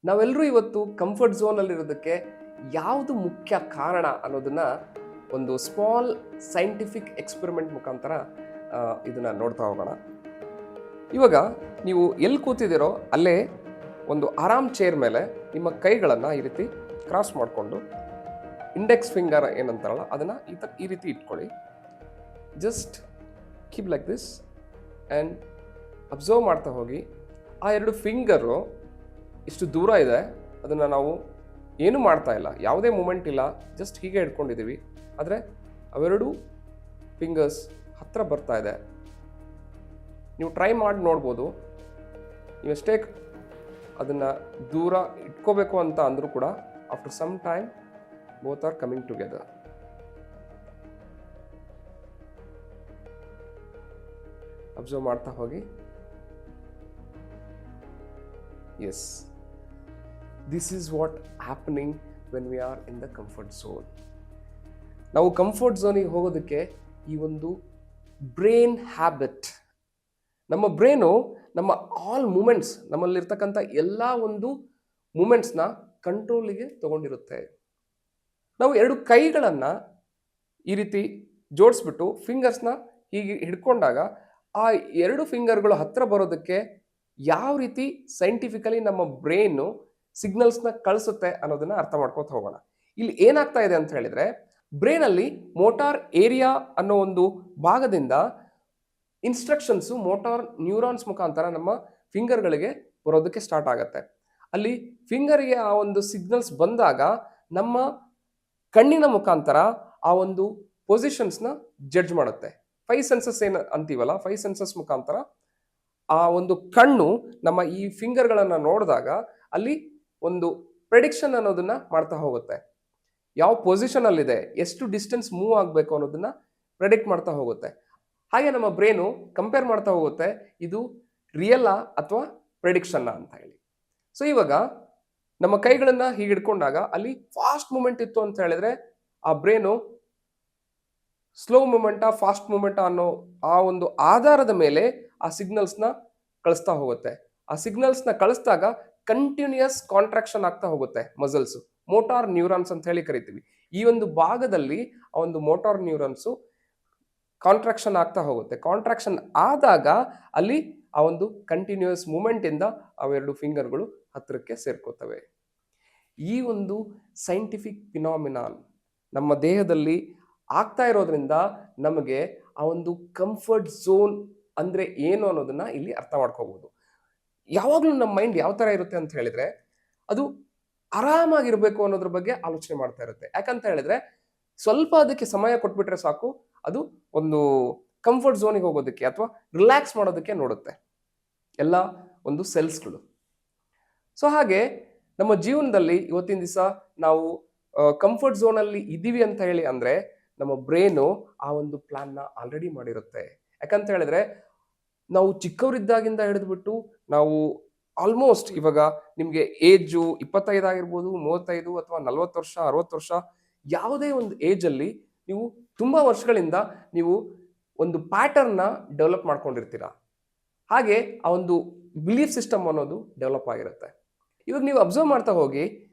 ನಾವೆಲ್ಲರೂ ಇವತ್ತು ಕಂಫರ್ಟ್ ಝೋನಲ್ಲಿರೋದಕ್ಕೆ ಯಾವುದು ಮುಖ್ಯ ಕಾರಣ ಅನ್ನೋದನ್ನ ಒಂದು ಸ್ಮಾಲ್ ಸೈಂಟಿಫಿಕ್ ಎಕ್ಸ್ಪೆರಿಮೆಂಟ್ ಮುಖಾಂತರ ಇದನ್ನ ನೋಡ್ತಾ ಹೋಗೋಣ. ಇವಾಗ ನೀವು ಎಲ್ಲಿ ಕೂತಿದ್ದೀರೋ ಅಲ್ಲೇ ಒಂದು ಆರಾಮ್ ಚೇರ್ ಮೇಲೆ ನಿಮ್ಮ ಕೈಗಳನ್ನು ಈ ರೀತಿ ಕ್ರಾಸ್ ಮಾಡಿಕೊಂಡು ಇಂಡೆಕ್ಸ್ ಫಿಂಗರ್ ಏನಂತಾರಲ್ಲ ಅದನ್ನು ಈ ರೀತಿ ಇಟ್ಕೊಳ್ಳಿ. Just keep like this and observe ಮಾಡ್ತಾ ಹೋಗಿ. ಆ ಎರಡು ಫಿಂಗರು ಇಷ್ಟು ದೂರ ಇದೆ, ಅದನ್ನು ನಾವು ಏನೂ ಮಾಡ್ತಾ ಇಲ್ಲ, ಯಾವುದೇ ಮೂಮೆಂಟ್ ಇಲ್ಲ, ಜಸ್ಟ್ ಹೀಗೆ ಹಿಡ್ಕೊಂಡಿದ್ದೀವಿ. ಆದರೆ ಅವೆರಡು ಫಿಂಗರ್ಸ್ ಹತ್ತಿರ ಬರ್ತಾ ಇದೆ. ನೀವು ಟ್ರೈ ಮಾಡಿ ನೋಡ್ಬೋದು. ನೀವೆಷ್ಟೇ ಅದನ್ನು ದೂರ ಇಟ್ಕೋಬೇಕು ಅಂತ ಅಂದರೂ ಕೂಡ after some time both are coming together. Observe ಮಾಡ್ತಾ ಹೋಗಿ. Yes, this is what happening when we are in the comfort zone. ನಾವು ಕಂಫರ್ಟ್ ಝೋನಿಗೆ ಹೋಗೋದಕ್ಕೆ ಈ ಒಂದು ಬ್ರೈನ್ ಹ್ಯಾಬಿಟ್, ನಮ್ಮ ಬ್ರೈನು ನಮ್ಮ ಆಲ್ ಮೂಮೆಂಟ್ಸ್, ನಮ್ಮಲ್ಲಿರ್ತಕ್ಕಂಥ ಎಲ್ಲ ಒಂದು ಮೂಮೆಂಟ್ಸ್ನ ಕಂಟ್ರೋಲಿಗೆ ತಗೊಂಡಿರುತ್ತೆ. ನಾವು ಎರಡು ಕೈಗಳನ್ನು ಈ ರೀತಿ ಜೋಡಿಸ್ಬಿಟ್ಟು ಫಿಂಗರ್ಸ್ನ ಹೀಗೆ ಹಿಡ್ಕೊಂಡಾಗ ಆ ಎರಡು ಫಿಂಗರ್ಗಳು ಹತ್ತಿರ ಬರೋದಕ್ಕೆ ಯಾವ ರೀತಿ ಸೈಂಟಿಫಿಕಲಿ ನಮ್ಮ ಬ್ರೈನು ಸಿಗ್ನಲ್ಸ್ನ ಕಳಿಸುತ್ತೆ ಅನ್ನೋದನ್ನ ಅರ್ಥ ಮಾಡ್ಕೊತ ಹೋಗೋಣ. ಇಲ್ಲಿ ಏನಾಗ್ತಾ ಇದೆ ಅಂತ ಹೇಳಿದ್ರೆ, ಬ್ರೈನಲ್ಲಿ ಮೋಟಾರ್ ಏರಿಯಾ ಅನ್ನೋ ಒಂದು ಭಾಗದಿಂದ ಇನ್ಸ್ಟ್ರಕ್ಷನ್ಸು ಮೋಟಾರ್ ನ್ಯೂರಾನ್ಸ್ ಮುಖಾಂತರ ನಮ್ಮ ಫಿಂಗರ್ಗಳಿಗೆ ಬರೋದಕ್ಕೆ ಸ್ಟಾರ್ಟ್ ಆಗುತ್ತೆ. ಅಲ್ಲಿ ಫಿಂಗರ್ಗೆ ಆ ಒಂದು ಸಿಗ್ನಲ್ಸ್ ಬಂದಾಗ ನಮ್ಮ ಕಣ್ಣಿನ ಮುಖಾಂತರ ಆ ಒಂದು ಪೊಸಿಷನ್ಸ್ನ ಜಡ್ಜ್ ಮಾಡುತ್ತೆ. 5 ಸೆನ್ಸಸ್ ಏನು ಅಂತೀವಲ್ಲ, 5 ಸೆನ್ಸಸ್ ಮುಖಾಂತರ ಆ ಒಂದು ಕಣ್ಣು ನಮ್ಮ ಈ ಫಿಂಗರ್ಗಳನ್ನು ನೋಡಿದಾಗ ಅಲ್ಲಿ ಒಂದು ಪ್ರೆಡಿಕ್ಷನ್ ಅನ್ನೋದನ್ನ ಮಾಡ್ತಾ ಹೋಗುತ್ತೆ. ಯಾವ ಪೊಸಿಷನಲ್ಲಿದೆ, ಎಷ್ಟು ಡಿಸ್ಟೆನ್ಸ್ ಮೂವ್ ಆಗಬೇಕು ಅನ್ನೋದನ್ನ ಪ್ರೆಡಿಕ್ಟ್ ಮಾಡ್ತಾ ಹೋಗುತ್ತೆ. ಹಾಗೆ ನಮ್ಮ ಬ್ರೈನು ಕಂಪೇರ್ ಮಾಡ್ತಾ ಹೋಗುತ್ತೆ, ಇದು ರಿಯಲ್ಲಾ ಅಥವಾ ಪ್ರೆಡಿಕ್ಷನ್ನ ಅಂತ ಹೇಳಿ. ಸೊ ಇವಾಗ ನಮ್ಮ ಕೈಗಳನ್ನು ಹೀಗೆ ಹಿಡ್ಕೊಂಡಾಗ ಅಲ್ಲಿ ಫಾಸ್ಟ್ ಮೂಮೆಂಟ್ ಇತ್ತು ಅಂತ ಹೇಳಿದ್ರೆ ಆ ಬ್ರೈನು ಸ್ಲೋ ಮೂಮೆಂಟಾ ಫಾಸ್ಟ್ ಮೂಮೆಂಟಾ ಅನ್ನೋ ಆ ಒಂದು ಆಧಾರದ ಮೇಲೆ ಆ ಸಿಗ್ನಲ್ಸ್ನ ಕಳಿಸ್ತಾ ಹೋಗುತ್ತೆ. ಆ ಸಿಗ್ನಲ್ಸ್ನ ಕಳಿಸಿದಾಗ ಕಂಟಿನ್ಯೂಯಸ್ ಕಾಂಟ್ರಾಕ್ಷನ್ ಆಗ್ತಾ ಹೋಗುತ್ತೆ ಮಸಲ್ಸು, ಮೋಟಾರ್ ನ್ಯೂರಾನ್ಸ್ ಅಂತ ಹೇಳಿ ಕರಿತೀವಿ. ಈ ಒಂದು ಭಾಗದಲ್ಲಿ ಆ ಒಂದು ಮೋಟಾರ್ ನ್ಯೂರಾನ್ಸು ಕಾಂಟ್ರಾಕ್ಷನ್ ಆಗ್ತಾ ಹೋಗುತ್ತೆ. ಕಾಂಟ್ರಾಕ್ಷನ್ ಆದಾಗ ಅಲ್ಲಿ ಆ ಒಂದು ಕಂಟಿನ್ಯೂಯಸ್ ಮೂಮೆಂಟ್ ಇಂದ ಅವೆರಡು ಫಿಂಗರ್ಗಳು ಹತ್ತಿರಕ್ಕೆ ಸೇರ್ಕೋತವೆ. ಈ ಒಂದು ಸೈಂಟಿಫಿಕ್ ಫಿನಾಮಿನಾನ್ ನಮ್ಮ ದೇಹದಲ್ಲಿ ಆಗ್ತಾ ಇರೋದ್ರಿಂದ ನಮಗೆ ಆ ಒಂದು ಕಂಫರ್ಟ್ ಝೋನ್ ಅಂದ್ರೆ ಏನು ಅನ್ನೋದನ್ನ ಇಲ್ಲಿ ಅರ್ಥ ಮಾಡ್ಕೋಬಹುದು. ಯಾವಾಗಲೂ ನಮ್ಮ ಮೈಂಡ್ ಯಾವ ತರ ಇರುತ್ತೆ ಅಂತ ಹೇಳಿದ್ರೆ, ಅದು ಆರಾಮಾಗಿರ್ಬೇಕು ಅನ್ನೋದ್ರ ಬಗ್ಗೆ ಆಲೋಚನೆ ಮಾಡ್ತಾ ಇರುತ್ತೆ. ಯಾಕಂತ ಹೇಳಿದ್ರೆ ಸ್ವಲ್ಪ ಅದಕ್ಕೆ ಸಮಯ ಕೊಟ್ಬಿಟ್ರೆ ಸಾಕು, ಅದು ಒಂದು ಕಂಫರ್ಟ್ ಝೋನಿಗೆ ಹೋಗೋದಕ್ಕೆ ಅಥವಾ ರಿಲ್ಯಾಕ್ಸ್ ಮಾಡೋದಕ್ಕೆ ನೋಡುತ್ತೆ ಎಲ್ಲ ಒಂದು ಸೆಲ್ಸ್ಗಳು. ಸೊ ಹಾಗೆ ನಮ್ಮ ಜೀವನದಲ್ಲಿ ಇವತ್ತಿನ ದಿವಸ ನಾವು ಕಂಫರ್ಟ್ ಝೋನಲ್ಲಿ ಇದ್ದೀವಿ ಅಂತ ಹೇಳಿ ಅಂದ್ರೆ ನಮ್ಮ ಬ್ರೈನು ಆ ಒಂದು ಪ್ಲಾನ್ನ ಆಲ್ರೆಡಿ ಮಾಡಿರುತ್ತೆ. ಯಾಕಂತ ಹೇಳಿದ್ರೆ ನಾವು ಚಿಕ್ಕವರಿದ್ದಾಗಿಂದ ಹಿಡಿದ್ಬಿಟ್ಟು ನಾವು ಆಲ್ಮೋಸ್ಟ್ ಇವಾಗ ನಿಮಗೆ ಏಜು 25 ಆಗಿರ್ಬೋದು, 35 ಅಥವಾ 40 ವರ್ಷ, 60 ವರ್ಷ, ಯಾವುದೇ ಒಂದು ಏಜಲ್ಲಿ ನೀವು ತುಂಬ ವರ್ಷಗಳಿಂದ ನೀವು ಒಂದು ಪ್ಯಾಟರ್ನ್ನ ಡೆವಲಪ್ ಮಾಡ್ಕೊಂಡಿರ್ತೀರ. ಹಾಗೆ ಆ ಒಂದು ಬಿಲೀಫ್ ಸಿಸ್ಟಮ್ ಅನ್ನೋದು ಡೆವಲಪ್ ಆಗಿರುತ್ತೆ. ಇವಾಗ ನೀವು ಅಬ್ಸರ್ವ್ ಮಾಡ್ತಾ ಹೋಗಿ,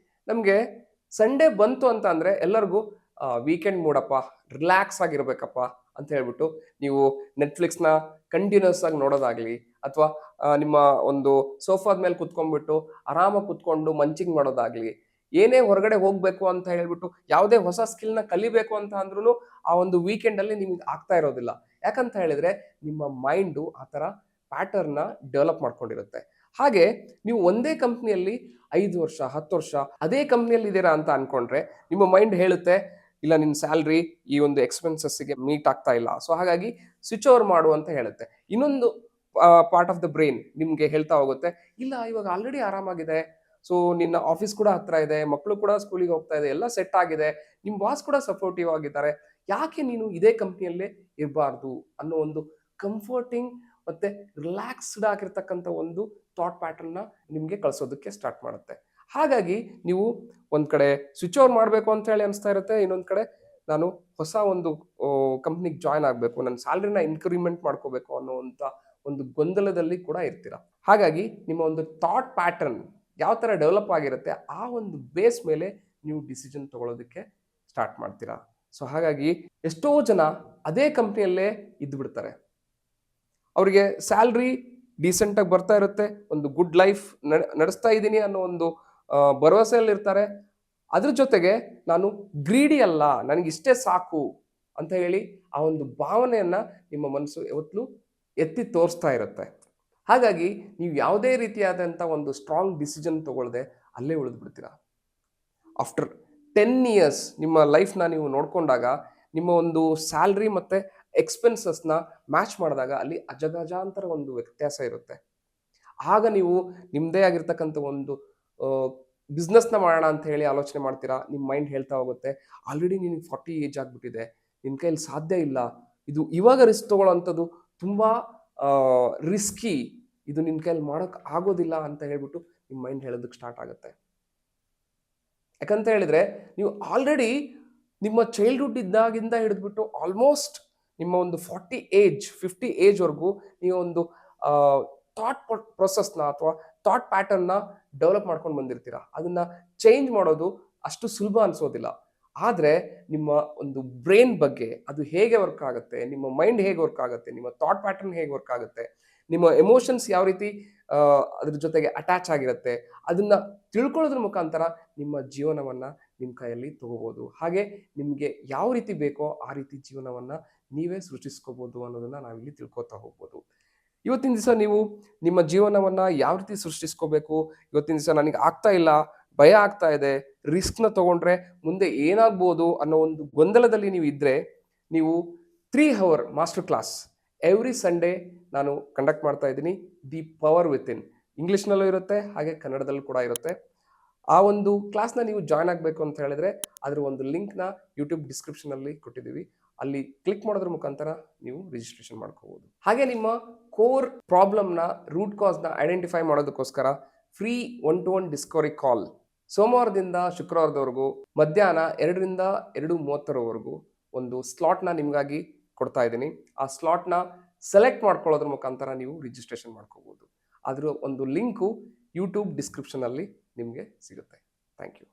ನಮಗೆ ಸಂಡೇ ಬಂತು ಅಂತ ಅಂದರೆ ಎಲ್ಲರಿಗೂ ವೀಕೆಂಡ್ ಮೂಡಪ್ಪ, ರಿಲ್ಯಾಕ್ಸ್ ಆಗಿರ್ಬೇಕಪ್ಪ ಅಂತ ಹೇಳ್ಬಿಟ್ಟು ನೀವು ನೆಟ್ಫ್ಲಿಕ್ಸ್ನ ಕಂಟಿನ್ಯೂಸ್ ಆಗಿ ನೋಡೋದಾಗ್ಲಿ, ಅಥವಾ ನಿಮ್ಮ ಒಂದು ಸೋಫಾದ ಮೇಲೆ ಕುತ್ಕೊಂಡ್ಬಿಟ್ಟು ಆರಾಮಾಗಿ ಕುತ್ಕೊಂಡು ಮಂಚಿಂಗ್ ಮಾಡೋದಾಗ್ಲಿ, ಏನೇ ಹೊರಗಡೆ ಹೋಗಬೇಕು ಅಂತ ಹೇಳ್ಬಿಟ್ಟು ಯಾವುದೇ ಹೊಸ ಸ್ಕಿಲ್ನ ಕಲಿಬೇಕು ಅಂತ ಅಂದ್ರೂ ಆ ಒಂದು ವೀಕೆಂಡಲ್ಲಿ ನಿಮ್ಗೆ ಆಗ್ತಾ ಇರೋದಿಲ್ಲ. ಯಾಕಂತ ಹೇಳಿದ್ರೆ ನಿಮ್ಮ ಮೈಂಡು ಆ ಥರ ಪ್ಯಾಟರ್ನ್ನ ಡೆವಲಪ್ ಮಾಡ್ಕೊಂಡಿರುತ್ತೆ. ಹಾಗೆ ನೀವು ಒಂದೇ ಕಂಪ್ನಿಯಲ್ಲಿ 5 ವರ್ಷ 10 ವರ್ಷ ಅದೇ ಕಂಪ್ನಿಯಲ್ಲಿ ಇದ್ದೀರಾ ಅಂತ ಅನ್ಕೊಂಡ್ರೆ ನಿಮ್ಮ ಮೈಂಡ್ ಹೇಳುತ್ತೆ, ಇಲ್ಲ ನಿನ್ನ ಸ್ಯಾಲ್ರಿ ಈ ಒಂದು ಎಕ್ಸ್ಪೆನ್ಸಸ್ಗೆ ಮೀಟ್ ಆಗ್ತಾ ಇಲ್ಲ, ಸೊ ಹಾಗಾಗಿ ಸ್ವಿಚ್ ಓವರ್ ಮಾಡು ಅಂತ ಹೇಳುತ್ತೆ. ಇನ್ನೊಂದು ಪಾರ್ಟ್ ಆಫ್ ದ ಬ್ರೈನ್ ನಿಮಗೆ ಹೇಳ್ತಾ ಹೋಗುತ್ತೆ, ಇಲ್ಲ ಇವಾಗ ಆಲ್ರೆಡಿ ಆರಾಮಾಗಿದೆ, ಸೊ ನಿನ್ನ ಆಫೀಸ್ ಕೂಡ ಹತ್ರ ಇದೆ, ಮಕ್ಕಳು ಕೂಡ ಸ್ಕೂಲಿಗೆ ಹೋಗ್ತಾ ಇದೆ, ಎಲ್ಲ ಸೆಟ್ ಆಗಿದೆ, ನಿಮ್ಮ ಬಾಸ್ ಕೂಡ ಸಪೋರ್ಟಿವ್ ಆಗಿದ್ದಾರೆ, ಯಾಕೆ ನೀನು ಇದೇ ಕಂಪ್ನಿಯಲ್ಲೇ ಇರಬಾರ್ದು ಅನ್ನೋ ಒಂದು ಕಂಫರ್ಟಿಂಗ್ ಮತ್ತೆ ರಿಲ್ಯಾಕ್ಸ್ಡ್ ಆಗಿರ್ತಕ್ಕಂಥ ಒಂದು ಥಾಟ್ ಪ್ಯಾಟರ್ನ್ನ ನಿಮಗೆ ಕಳಿಸೋದಕ್ಕೆ ಸ್ಟಾರ್ಟ್ ಮಾಡುತ್ತೆ. ಹಾಗಾಗಿ ನೀವು ಒಂದ್ ಕಡೆ ಸ್ವಿಚ್ ಓವರ್ ಮಾಡಬೇಕು ಅಂತ ಹೇಳಿ ಅನಿಸ್ತಾ ಇರುತ್ತೆ, ಇನ್ನೊಂದ್ ಕಡೆ ನಾನು ಹೊಸ ಒಂದು ಕಂಪ್ನಿಗೆ ಜಾಯ್ನ್ ಆಗಬೇಕು, ನನ್ನ ಸ್ಯಾಲ್ರಿನ ಇನ್ಕ್ರಿಮೆಂಟ್ ಮಾಡ್ಕೋಬೇಕು ಅನ್ನೋವಂಥ ಒಂದು ಗೊಂದಲದಲ್ಲಿ ಕೂಡ ಇರ್ತೀರ. ಹಾಗಾಗಿ ನಿಮ್ಮ ಒಂದು ಥಾಟ್ ಪ್ಯಾಟರ್ನ್ ಯಾವ ಥರ ಡೆವಲಪ್ ಆಗಿರುತ್ತೆ ಆ ಒಂದು ಬೇಸ್ ಮೇಲೆ ನೀವು ಡಿಸಿಷನ್ ತಗೊಳ್ಳೋದಕ್ಕೆ ಸ್ಟಾರ್ಟ್ ಮಾಡ್ತೀರಾ. ಸೊ ಹಾಗಾಗಿ ಎಷ್ಟೋ ಜನ ಅದೇ ಕಂಪ್ನಿಯಲ್ಲೇ ಇದ್ದು ಬಿಡ್ತಾರೆ. ಅವರಿಗೆ ಸ್ಯಾಲ್ರಿ ಡೀಸೆಂಟಾಗಿ ಬರ್ತಾ ಇರುತ್ತೆ, ಒಂದು ಗುಡ್ ಲೈಫ್ ನಡೆಸ್ತಾ ಇದ್ದೀನಿ ಅನ್ನೋ ಒಂದು ಭರವಸೆಯಲ್ಲಿ ಇರ್ತಾರೆ. ಅದ್ರ ಜೊತೆಗೆ ನಾನು ಗ್ರೀಡಿ ಅಲ್ಲ, ನನಗಿಷ್ಟೇ ಸಾಕು ಅಂತ ಹೇಳಿ ಆ ಒಂದು ಭಾವನೆಯನ್ನ ನಿಮ್ಮ ಮನಸ್ಸು ಯಾವತ್ತೂ ಎತ್ತಿ ತೋರಿಸ್ತಾ ಇರುತ್ತೆ. ಹಾಗಾಗಿ ನೀವು ಯಾವುದೇ ರೀತಿಯಾದಂಥ ಒಂದು ಸ್ಟ್ರಾಂಗ್ ಡಿಸಿಷನ್ ತಗೊಳ್ಳದೆ ಅಲ್ಲೇ ಉಳಿದು ಬಿಡ್ತೀರಾ. ಆಫ್ಟರ್ 10 ಇಯರ್ಸ್ ನಿಮ್ಮ ಲೈಫ್ನ ನೀವು ನೋಡ್ಕೊಂಡಾಗ ನಿಮ್ಮ ಒಂದು ಸ್ಯಾಲ್ರಿ ಮತ್ತು ಎಕ್ಸ್ಪೆನ್ಸಸ್ನ ಮ್ಯಾಚ್ ಮಾಡಿದಾಗ ಅಲ್ಲಿ ಅಜಗಜಾಂತರ ಒಂದು ವ್ಯತ್ಯಾಸ ಇರುತ್ತೆ. ಆಗ ನೀವು ನಿಮ್ಮದೇ ಆಗಿರ್ತಕ್ಕಂಥ ಒಂದು ಬಿಸ್ನೆಸ್ನ ಮಾಡೋಣ ಅಂತ ಹೇಳಿ ಆಲೋಚನೆ ಮಾಡ್ತೀರಾ. ನಿಮ್ಮ ಮೈಂಡ್ ಹೇಳ್ತಾ ಹೋಗುತ್ತೆ, ಆಲ್ರೆಡಿ ನಿನಗೆ 40 ಏಜ್ ಆಗಿಬಿಟ್ಟಿದೆ, ನಿನ್ನ ಕೈಯಲ್ಲಿ ಸಾಧ್ಯ ಇಲ್ಲ, ಇದು ಇವಾಗ ರಿಸ್ಕ್ ತೊಗೊಳ್ಳೋವಂಥದ್ದು ತುಂಬ ರಿಸ್ಕಿ, ಇದು ನಿನ್ನ ಕೈಯಲ್ಲಿ ಮಾಡೋಕ್ಕೆ ಆಗೋದಿಲ್ಲ ಅಂತ ಹೇಳ್ಬಿಟ್ಟು ನಿಮ್ಮ ಮೈಂಡ್ ಹೇಳೋದಕ್ಕೆ ಸ್ಟಾರ್ಟ್ ಆಗುತ್ತೆ. ಯಾಕಂತ ಹೇಳಿದರೆ ನೀವು ಆಲ್ರೆಡಿ ನಿಮ್ಮ ಚೈಲ್ಡ್ಹುಡ್ ಇದ್ದಾಗಿಂದ ಹಿಡಿದ್ಬಿಟ್ಟು ಆಲ್ಮೋಸ್ಟ್ ನಿಮ್ಮ ಒಂದು 40 ಏಜ್ 50 ಏಜ್ವರೆಗೂ ನೀವು ಒಂದು ಥಾಟ್ ಪ್ರೊಸೆಸ್ನ ಅಥವಾ ಥಾಟ್ ಪ್ಯಾಟರ್ನ್ನ ಡೆವಲಪ್ ಮಾಡ್ಕೊಂಡು ಬಂದಿರ್ತೀರಾ. ಅದನ್ನು ಚೇಂಜ್ ಮಾಡೋದು ಅಷ್ಟು ಸುಲಭ ಅನಿಸೋದಿಲ್ಲ. ಆದರೆ ನಿಮ್ಮ ಒಂದು ಬ್ರೈನ್ ಬಗ್ಗೆ ಅದು ಹೇಗೆ ವರ್ಕ್ ಆಗುತ್ತೆ, ನಿಮ್ಮ ಮೈಂಡ್ ಹೇಗೆ ವರ್ಕ್ ಆಗುತ್ತೆ, ನಿಮ್ಮ ಥಾಟ್ ಪ್ಯಾಟರ್ನ್ ಹೇಗೆ ವರ್ಕ್ ಆಗುತ್ತೆ, ನಿಮ್ಮ ಎಮೋಷನ್ಸ್ ಯಾವ ರೀತಿ ಅದ್ರ ಜೊತೆಗೆ ಅಟ್ಯಾಚ್ ಆಗಿರುತ್ತೆ, ಅದನ್ನು ತಿಳ್ಕೊಳ್ಳೋದ್ರ ಮುಖಾಂತರ ನಿಮ್ಮ ಜೀವನವನ್ನು ನಿಮ್ಮ ಕೈಯಲ್ಲಿ ತಗೋಬೋದು. ಹಾಗೆ ನಿಮಗೆ ಯಾವ ರೀತಿ ಬೇಕೋ ಆ ರೀತಿ ಜೀವನವನ್ನು ನೀವೇ ಸೃಷ್ಟಿಸ್ಕೋಬೋದು ಅನ್ನೋದನ್ನು ನಾವಿಲ್ಲಿ ತಿಳ್ಕೊತಾ ಹೋಗ್ಬೋದು. ಇವತ್ತಿನ ದಿವಸ ನೀವು ನಿಮ್ಮ ಜೀವನವನ್ನು ಯಾವ ರೀತಿ ಸೃಷ್ಟಿಸ್ಕೋಬೇಕು, ಇವತ್ತಿನ ದಿವಸ ನನಗೆ ಆಗ್ತಾ ಇಲ್ಲ, ಭಯ ಆಗ್ತಾ ಇದೆ, ರಿಸ್ಕ್ನ ತೊಗೊಂಡ್ರೆ ಮುಂದೆ ಏನಾಗ್ಬೋದು ಅನ್ನೋ ಒಂದು ಗೊಂದಲದಲ್ಲಿ ನೀವು ಇದ್ದರೆ, ನೀವು 3 hour master class every Sunday ನಾನು ಕಂಡಕ್ಟ್ ಮಾಡ್ತಾ ಇದ್ದೀನಿ. ದಿ ಪವರ್ ವಿತಿನ್ ಇಂಗ್ಲೀಷ್ನಲ್ಲೂ ಇರುತ್ತೆ, ಹಾಗೆ ಕನ್ನಡದಲ್ಲೂ ಕೂಡ ಇರುತ್ತೆ. ಆ ಒಂದು ಕ್ಲಾಸ್ನ ನೀವು ಜಾಯ್ನ್ ಆಗಬೇಕು ಅಂತ ಹೇಳಿದ್ರೆ ಅದರ ಒಂದು ಲಿಂಕ್ನ ಯೂಟ್ಯೂಬ್ ಡಿಸ್ಕ್ರಿಪ್ಷನಲ್ಲಿ ಕೊಟ್ಟಿದ್ದೀವಿ, ಅಲ್ಲಿ ಕ್ಲಿಕ್ ಮಾಡೋದ್ರ ಮುಖಾಂತರ ನೀವು ರಿಜಿಸ್ಟ್ರೇಷನ್ ಮಾಡ್ಕೋಬೋದು. ಹಾಗೆ ನಿಮ್ಮ ಕೋರ್ ಪ್ರಾಬ್ಲಮ್ನ ರೂಟ್ ಕಾಸ್ನ ಐಡೆಂಟಿಫೈ ಮಾಡೋದಕ್ಕೋಸ್ಕರ ಫ್ರೀ 1-to-1 ಡಿಸ್ಕವರಿ ಕಾಲ್ ಸೋಮವಾರದಿಂದ ಶುಕ್ರವಾರದವರೆಗೂ ಮಧ್ಯಾಹ್ನ 2ರಿಂದ 2:30 ಒಂದು ಸ್ಲಾಟ್ನ ನಿಮಗಾಗಿ ಕೊಡ್ತಾ ಇದ್ದೀನಿ. ಆ ಸ್ಲಾಟ್ನ ಸೆಲೆಕ್ಟ್ ಮಾಡ್ಕೊಳ್ಳೋದ್ರ ಮುಖಾಂತರ ನೀವು ರಿಜಿಸ್ಟ್ರೇಷನ್ ಮಾಡ್ಕೋಬೋದು. ಅದರ ಒಂದು ಲಿಂಕು ಯೂಟ್ಯೂಬ್ ಡಿಸ್ಕ್ರಿಪ್ಷನಲ್ಲಿ ನಿಮಗೆ ಸಿಗುತ್ತೆ. Thank you.